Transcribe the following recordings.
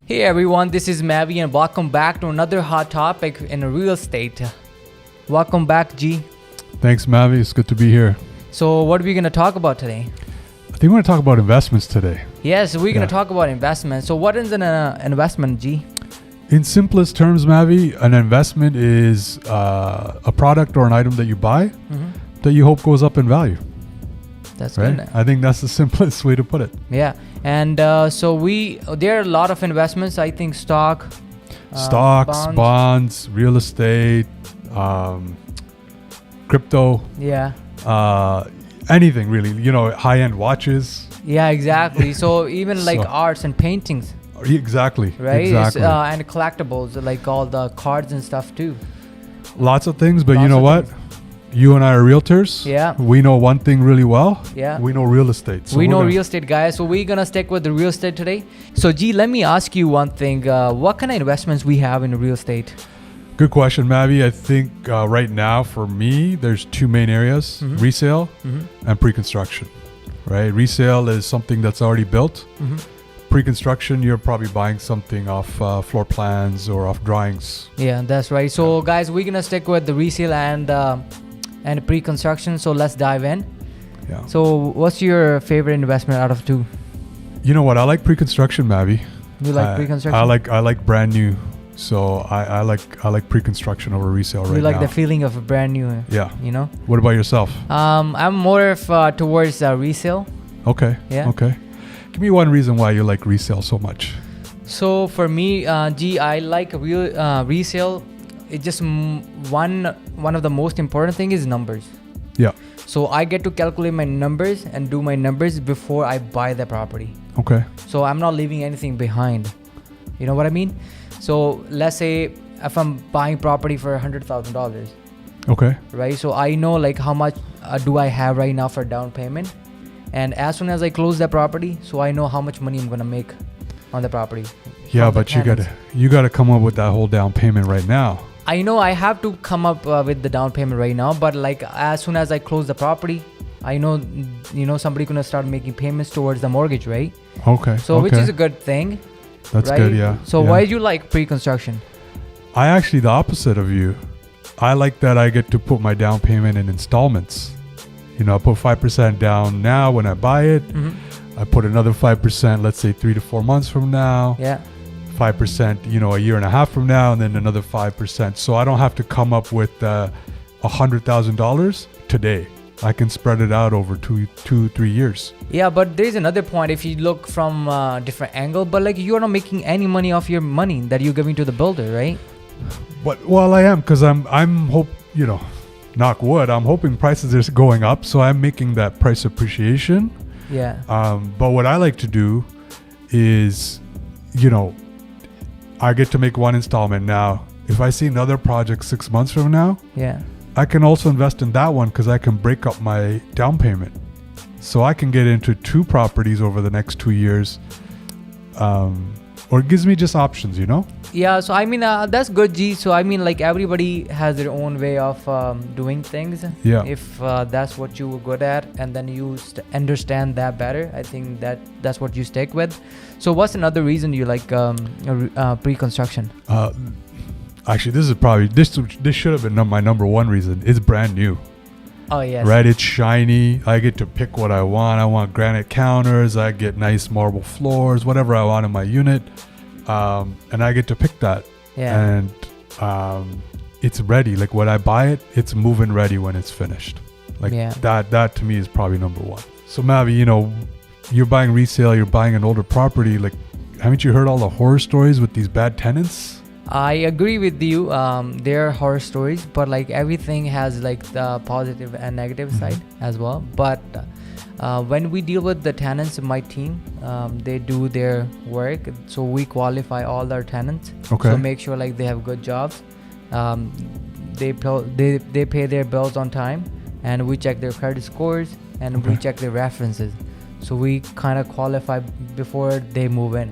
Hey everyone, this is Mavi and welcome back to another hot topic in real estate. Welcome back, G. Thanks, Mavi. It's good to be here. So what are we going to talk about today? I think we're going to talk about investments today. Yes, we're going to talk about investment. So what is an investment, G? In simplest terms, Mavi, an investment is a product or an item that you buy that you hope goes up in value. That's right? good. I think that's the simplest way to put it. Yeah. And so there are a lot of investments. I think stocks, bonds, real estate, crypto. Yeah. Anything really, high-end watches. Yeah, exactly. So even like arts and paintings. Exactly. Right? Exactly. And collectibles, like all the cards and stuff too. Lots of things, but you know what? You and I are realtors. Yeah. We know one thing really well. Yeah. We know real estate. So we know real estate, guys. So we're going to stick with the real estate today. So, G, let me ask you one thing. What kind of investments we have in real estate? Good question, Mavi. I think right now for me, there's two main areas, resale and pre-construction, right? Resale is something that's already built. Pre-construction, you're probably buying something off floor plans or off drawings. Yeah, that's right. So, guys, we're going to stick with the resale and pre-construction. So let's dive in. Yeah. So what's your favorite investment out of two? You know what? I like pre-construction, Mavi. You like pre-construction? I like brand new. So I like pre-construction over resale right now. You like the feeling of a brand new. Yeah. You know? What about yourself? I'm more of towards resale. Okay. Yeah. Okay. Give me one reason why you like resale so much. So for me, G, I like resale. It's just one of the most important thing is numbers. Yeah. So I get to calculate my numbers and do my numbers before I buy the property. Okay. So I'm not leaving anything behind. You know what I mean? So let's say if I'm buying property for $100,000. Okay. Right. So I know like how much do I have right now for down payment, and as soon as I close that property, so I know how much money I'm gonna make on the property. Yeah, but you gotta come up with that whole down payment right now. I know I have to come up with the down payment right now, but like as soon as I close the property, I know, somebody gonna start making payments towards the mortgage, right? Okay. So which is a good thing. That's right? good, yeah. So why do you like pre-construction? I actually the opposite of you. I like that I get to put my down payment in installments. I put 5% down now when I buy it. I put another 5%, let's say 3 to 4 months from now. Yeah. 5%, a year and a half from now, and then another 5%. So I don't have to come up with $100,000 today. I can spread it out over 3 years. Yeah, but there's another point. If you look from a different angle, but like you're not making any money off your money that you're giving to the builder, right? But well, I am, because I'm knock wood, I'm hoping prices are going up, so I'm making that price appreciation. Yeah. But what I like to do is, I get to make one installment now. If I see another project 6 months from now, I can also invest in that one because I can break up my down payment. So I can get into 2 properties over the next 2 years. Or it gives me just options, Yeah, so I mean, that's good, G. So I mean, like everybody has their own way of doing things. Yeah. If that's what you were good at, and then you understand that better, I think that's what you stick with. So what's another reason you like pre-construction? Actually, this should have been my number one reason. It's brand new. Oh yes. Right, it's shiny. I get to pick what I want. I want granite counters. I get nice marble floors, whatever I want in my unit. And I get to pick that. Yeah. And it's ready. Like when I buy it, it's move-in ready when it's finished. Like that to me is probably number one. So Mavi, you're buying resale, you're buying an older property. Like, haven't you heard all the horror stories with these bad tenants? I agree with you. There are horror stories, but like everything has like the positive and negative side as well. But when we deal with the tenants in my team, they do their work. So we qualify all our tenants. Okay. So make sure like they have good jobs. They pay their bills on time, and we check their credit scores, and we check their references. So we kind of qualify before they move in.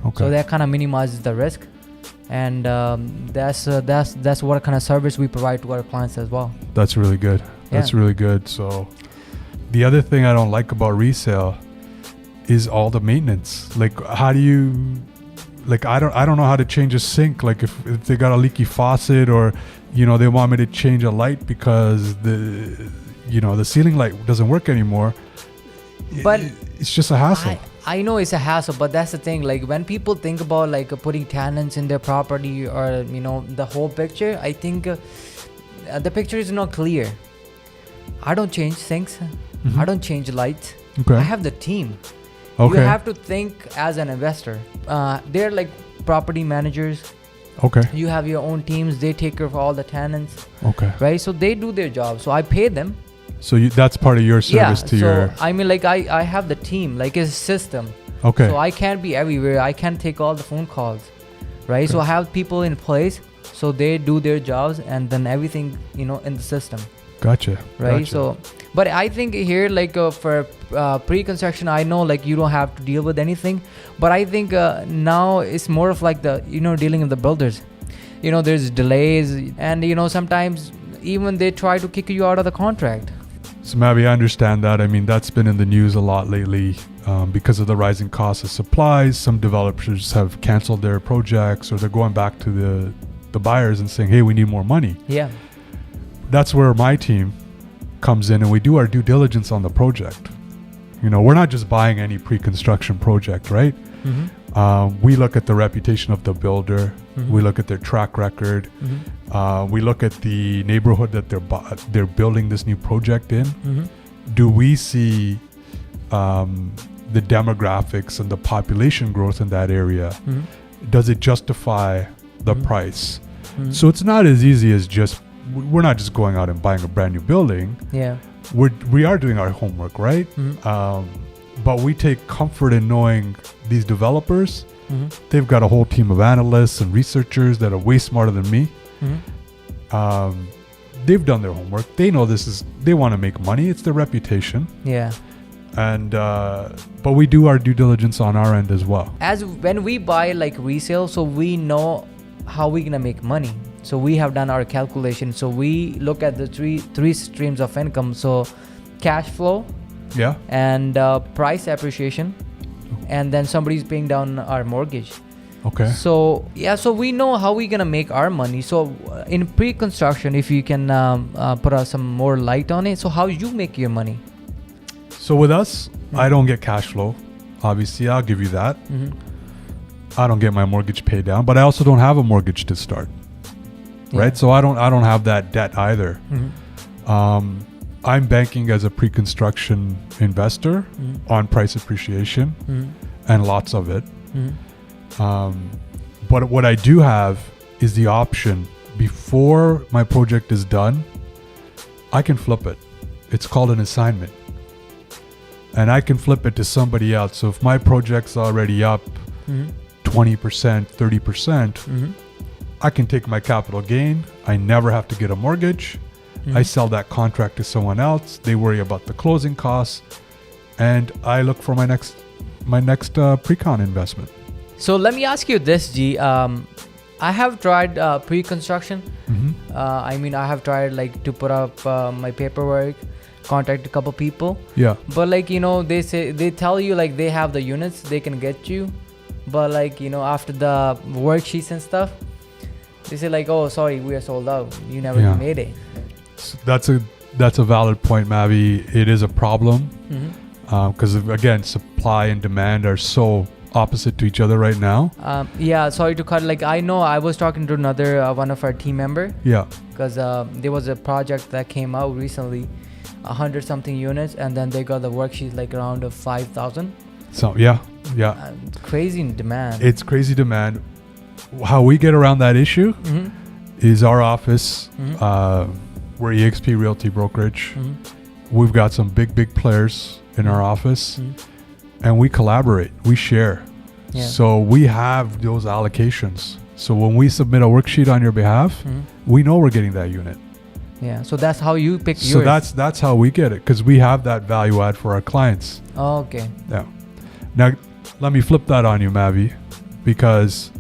Okay. So that kind of minimizes the risk. And that's what kind of service we provide to our clients as well. That's really good. That's really good. So the other thing I don't like about resale is all the maintenance. Like, how do you like I don't know how to change a sink. Like if they got a leaky faucet, or they want me to change a light because the ceiling light doesn't work anymore. But it's just a hassle. I know it's a hassle, but that's the thing. Like when people think about like putting tenants in their property, or the whole picture, I think the picture is not clear. I don't change sinks. Mm-hmm. I don't change lights. Okay. I have the team. Okay. You have to think as an investor. They're like property managers. Okay. You have your own teams. They take care of all the tenants. Okay. Right? So they do their job. So I pay them. So that's part of your service to your... I mean, like I have the team, like it's a system. Okay. So I can't be everywhere. I can't take all the phone calls, right? Okay. So I have people in place, so they do their jobs, and then everything, in the system. Gotcha. Right. Gotcha. So, but I think here, like for pre-construction, I know like you don't have to deal with anything, but I think now it's more of like the dealing with the builders. There's delays, and sometimes even they try to kick you out of the contract. So Mavi, I understand that. I mean, that's been in the news a lot lately because of the rising cost of supplies. Some developers have canceled their projects, or they're going back to the buyers and saying, hey, we need more money. Yeah. That's where my team comes in, and we do our due diligence on the project. We're not just buying any pre-construction project, right? Mm-hmm. We look at the reputation of the builder. Mm-hmm. We look at their track record. Mm-hmm. We look at the neighborhood that they're building this new project in. Mm-hmm. Do we see the demographics and the population growth in that area? Mm-hmm. Does it justify the mm-hmm. price? Mm-hmm. So it's not as easy as we're not just going out and buying a brand new building. Yeah. We are doing our homework, right? Mm-hmm. But we take comfort in knowing these developers. Mm-hmm. They've got a whole team of analysts and researchers that are way smarter than me. Mm-hmm. They've done their homework. They know they want to make money. It's their reputation. Yeah. And but we do our due diligence on our end as well. As when we buy like resale, so we know how we're gonna make money. So we have done our calculation. So we look at the three streams of income. So cash flow. Yeah. And price appreciation. And then somebody's paying down our mortgage. Okay. So so we know how we're gonna make our money. So in pre-construction, if you can put some more light on it, so how you make your money? So with us, mm-hmm. I don't get cash flow. Obviously, I'll give you that. Mm-hmm. I don't get my mortgage paid down, but I also don't have a mortgage to start. Yeah. Right. So I don't have that debt either. Mm-hmm. I'm banking as a pre-construction investor mm-hmm. on price appreciation mm-hmm. and lots of it. Mm-hmm. But what I do have is the option before my project is done, I can flip it. It's called an assignment. And I can flip it to somebody else. So if my project's already up mm-hmm. 20%, 30%, mm-hmm. I can take my capital gain. I never have to get a mortgage. Mm-hmm. I sell that contract to someone else. They worry about the closing costs, and I look for my next pre-con investment. So let me ask you this, G. I have tried pre-construction. Mm-hmm. I have tried like to put up my paperwork, contact a couple people. Yeah. But like they tell you like they have the units they can get you, but like after the worksheets and stuff, they say like, oh sorry, we are sold out. You never made it. That's a valid point, Mavi. It is a problem because again, supply and demand are so opposite to each other right now. Sorry to cut. Like I know I was talking to another one of our team member. Yeah. Because there was a project that came out recently, 100 something units, and then they got the worksheet like around 5,000. So yeah. Crazy demand. It's crazy demand. How we get around that issue is our office. We're EXP Realty Brokerage. We've got some big players in our office, and we collaborate. We share. Yeah. So we have those allocations. So when we submit a worksheet on your behalf, we know we're getting that unit. Yeah. So that's how you pick yours. So that's how we get it, because we have that value add for our clients. Oh, okay. Yeah. Now, let me flip that on you, Mavi, because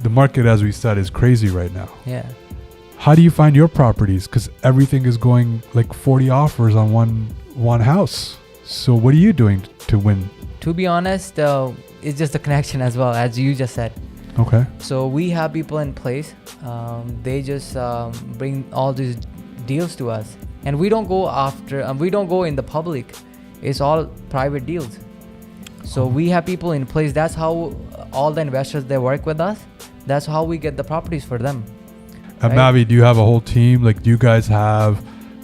the market, as we said, is crazy right now. Yeah. How do you find your properties? Because everything is going like 40 offers on one house. So what are you doing to win To be honest, it's just the connection as well, as you just said. Okay. So we have people in place. They just bring all these deals to us, and we don't go after. We don't go in the public. It's all private deals. So we have people in place. That's how all the investors, they work with us. That's how we get the properties for them. And Right. Mavi, do you have a whole team? Like, do you guys have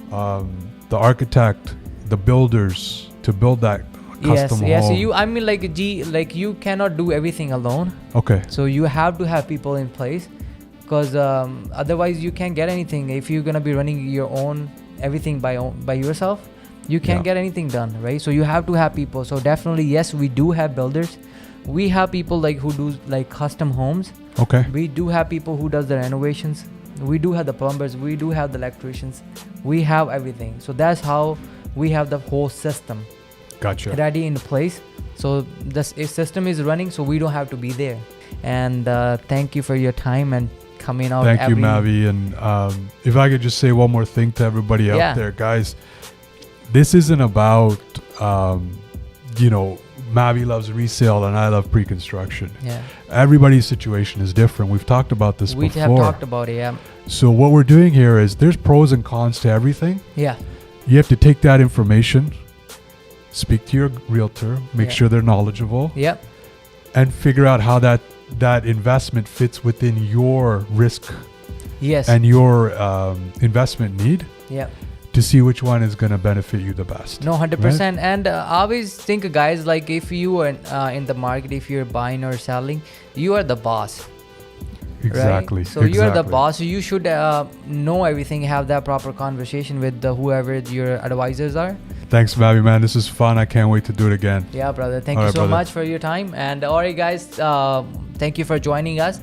the architect, the builders to build that custom Yes. home? So like you cannot do everything alone. Okay. So you have to have people in place, because otherwise you can't get anything. If you're gonna be running your own everything by yourself, you can't get anything done, right? So you have to have people. So definitely, yes, we do have builders. We have people like who do like custom homes. Okay. We do have people who does the renovations. We do have the plumbers. We do have the electricians. We have everything. So that's how we have the whole system Gotcha. ready in place. So this system is running, so we don't have to be there. And thank you for your time and coming out. Thank you, Mavi. And if I could just say one more thing to everybody out there, guys, this isn't about, Mavi loves resale and I love pre-construction. Yeah. Everybody's situation is different. We've talked about this We before. have talked about it, yeah. So what we're doing here is there's pros and cons to everything. Yeah. You have to take that information, speak to your realtor, make sure they're knowledgeable, Yep. and figure out how that investment fits within your risk Yes. and your investment need, Yep. to see which one is going to benefit you the best. No, 100%. And I always think, guys, like if you are in the market, if you're buying or selling, you are the boss. Exactly. Right? So you are the boss. So you should know everything, have that proper conversation with whoever your advisors are. Thanks, Mavi, man. This is fun. I can't wait to do it again. Yeah, brother. Thank All you right, so brother. much for your time. And all right, guys, thank you for joining us.